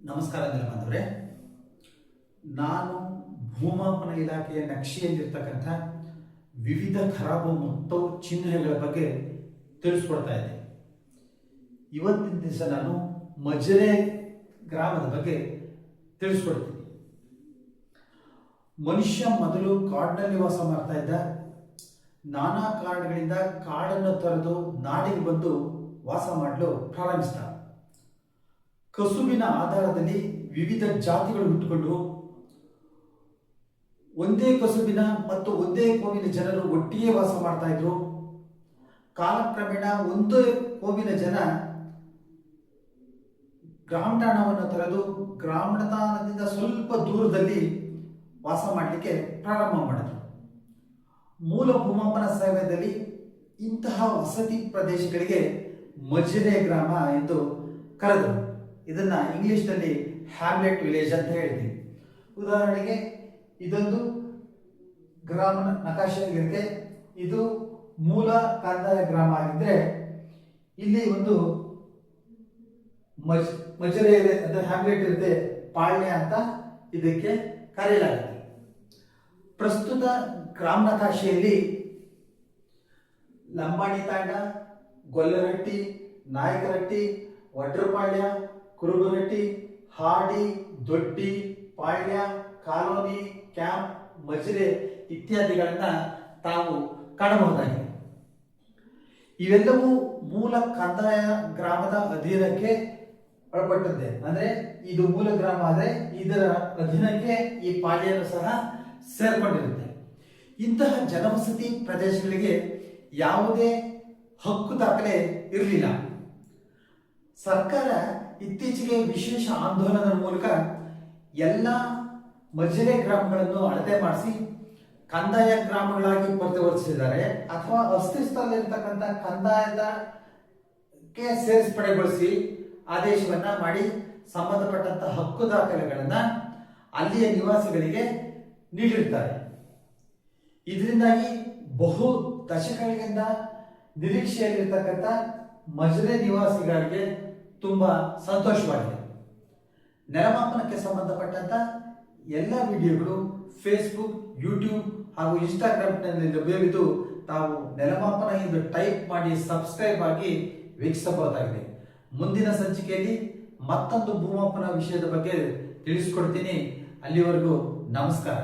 ನಮಸ್ಕಾರ ಬಾಂಧವರೇ, ನಾನು ಭೂಮಾಪನ ಇಲಾಖೆಯ ನಕ್ಷೆಯಲ್ಲಿರ್ತಕ್ಕಂಥ ವಿವಿಧ ಖರಾಬು ಮತ್ತು ಚಿಹ್ನೆಗಳ ಬಗ್ಗೆ ತಿಳಿಸ್ಕೊಡ್ತಾ ಇದ್ದೆ. ಇವತ್ತಿನ ದಿವಸ ನಾನು ಮಜರೆ ಗ್ರಾಮದ ಬಗ್ಗೆ ತಿಳಿಸ್ಕೊಡ್ತೀನಿ. ಮನುಷ್ಯ ಮೊದಲು ಕಾಡಿನಲ್ಲಿ ವಾಸ ಮಾಡ್ತಾ ಇದ್ದ. ನಾನಾ ಕಾರಣಗಳಿಂದ ಕಾಡನ್ನು ತೊರೆದು ನಾಡಿಗೆ ಬಂದು ವಾಸ ಮಾಡಲು ಪ್ರಾರಂಭಿಸಿದ. ಕಸುಬಿನ ಆಧಾರದಲ್ಲಿ ವಿವಿಧ ಜಾತಿಗಳು ಹುಟ್ಟುಕೊಂಡು ಒಂದೇ ಕಸುಬಿನ ಮತ್ತು ಒಂದೇ ಕೋಮಿನ ಜನರು ಒಟ್ಟಿಗೆ ವಾಸ ಮಾಡ್ತಾ ಇದ್ರು. ಕಾಲಕ್ರಮೇಣ ಒಂದೇ ಕೋಮಿನ ಜನ ಗ್ರಾಮಠಾಣವನ್ನು ತೊರೆದು ಗ್ರಾಮಠಾಣದಿಂದ ಸ್ವಲ್ಪ ದೂರದಲ್ಲಿ ವಾಸ ಮಾಡಲಿಕ್ಕೆ ಪ್ರಾರಂಭ ಮಾಡಿದ್ರು. ಮೂಲ ಭೂಮಾಪನ ಸಮಯದಲ್ಲಿ ಇಂತಹ ವಸತಿ ಪ್ರದೇಶಗಳಿಗೆ ಮಜರೆ ಗ್ರಾಮ ಎಂದು ಕರೆದರು. ಇದನ್ನ ಇಂಗ್ಲಿಷ್ನಲ್ಲಿ ಹ್ಯಾಮ್ಲೆಟ್ ವಿಲೇಜ್ ಅಂತ ಹೇಳ್ತೀವಿ. ಉದಾಹರಣೆಗೆ ಇದೊಂದು ಗ್ರಾಮ ನಕಾಶೆ ಆಗಿರುತ್ತೆ. ಇದು ಮೂಲ ಕಂದಾಯ ಗ್ರಾಮ ಆಗಿದ್ರೆ ಇಲ್ಲಿ ಒಂದು ಮಜರೆ ಇದೆ, ಅದು ಹ್ಯಾಮ್ಲೆಟ್ ಇರುತ್ತೆ, ಪಾಳ್ಯ ಅಂತ ಇದಕ್ಕೆ ಕರೆಯಲಾಗುತ್ತೆ. ಪ್ರಸ್ತುತ ಗ್ರಾಮ ನಕಾಶೆಯಲ್ಲಿ ಲಂಬಾಣಿ ತಾಂಡ, ಗೊಲ್ಲರಟ್ಟಿ, ನಾಯಕರಟ್ಟಿ, ವಡ್ರಪಾಳ್ಯ, ಕುರುಬರಟ್ಟಿ, ಹಾಡಿ, ದೊಡ್ಡಿ, ಪಾಳ್ಯ, ಕಾಲೋನಿ, ಕ್ಯಾಂಪ್, ಮಜರೆ ಇತ್ಯಾದಿಗಳನ್ನ ತಾವು ಕಾಣಬಹುದಾಗಿದೆ. ಇವೆಲ್ಲವೂ ಮೂಲ ಕಂದಾಯ ಗ್ರಾಮದ ಅಧೀನಕ್ಕೆ ಒಳಪಟ್ಟದ್ದೇ. ಅಂದ್ರೆ ಇದು ಮೂಲ ಗ್ರಾಮ ಆದರೆ ಇದರ ಅಧೀನಕ್ಕೆ ಈ ಪಾಳ್ಯನು ಸಹ ಸೇರ್ಕೊಂಡಿರುತ್ತೆ. ಇಂತಹ ಜನವಸತಿ ಪ್ರದೇಶಗಳಿಗೆ ಯಾವುದೇ ಹಕ್ಕು ದಾಖಲೆ ಇರಲಿಲ್ಲ. ಸರ್ಕಾರ ಇತ್ತೀಚೆಗೆ ವಿಶೇಷ ಆಂದೋಲನದ ಮೂಲಕ ಎಲ್ಲ ಮಜರೆ ಗ್ರಾಮಗಳನ್ನು ಅಳತೆ ಮಾಡಿಸಿ ಕಂದಾಯ ಗ್ರಾಮಗಳಾಗಿ ಪರಿವರ್ತಿಸಿದ್ದಾರೆ, ಅಥವಾ ಅಸ್ತಿತ್ವದಲ್ಲಿರ್ತಕ್ಕಂಥ ಕಂದಾಯದಕ್ಕೆ ಸೇರ್ಪಡೆಗೊಳಿಸಿ ಆದೇಶವನ್ನ ಮಾಡಿ ಸಂಬಂಧಪಟ್ಟಂತ ಹಕ್ಕು ದಾಖಲೆಗಳನ್ನ ಅಲ್ಲಿಯ ನಿವಾಸಿಗಳಿಗೆ ನೀಡಿರ್ತಾರೆ. ಇದರಿಂದಾಗಿ ಬಹು ದಶಕಗಳಿಂದ ನಿರೀಕ್ಷೆಯಲ್ಲಿರ್ತಕ್ಕಂಥ ಮಜರೆ ನಿವಾಸಿಗಳಿಗೆ ತುಂಬಾ ಸಂತೋಷವಾಗಿದೆ. ನೆಲಮಾಪನಕ್ಕೆ ಸಂಬಂಧಪಟ್ಟಂತ ಎಲ್ಲ ವಿಡಿಯೋಗಳು ಫೇಸ್ಬುಕ್, ಯೂಟ್ಯೂಬ್ ಹಾಗೂ ಇನ್ಸ್ಟಾಗ್ರಾಮ್ನಲ್ಲಿ ಲಭ್ಯವಿದ್ದು ತಾವು ನೆಲಮಾಪನ ಎಂದು ಟೈಪ್ ಮಾಡಿ ಸಬ್ಸ್ಕ್ರೈಬ್ ಆಗಿ ವೀಕ್ಷಿಸಬಹುದಾಗಿದೆ. ಮುಂದಿನ ಸಂಚಿಕೆಯಲ್ಲಿ ಮತ್ತೊಂದು ಭೂಮಾಪನ ವಿಷಯದ ಬಗ್ಗೆ ತಿಳಿಸಿಕೊಡ್ತೀನಿ. ಅಲ್ಲಿವರೆಗೂ ನಮಸ್ಕಾರ.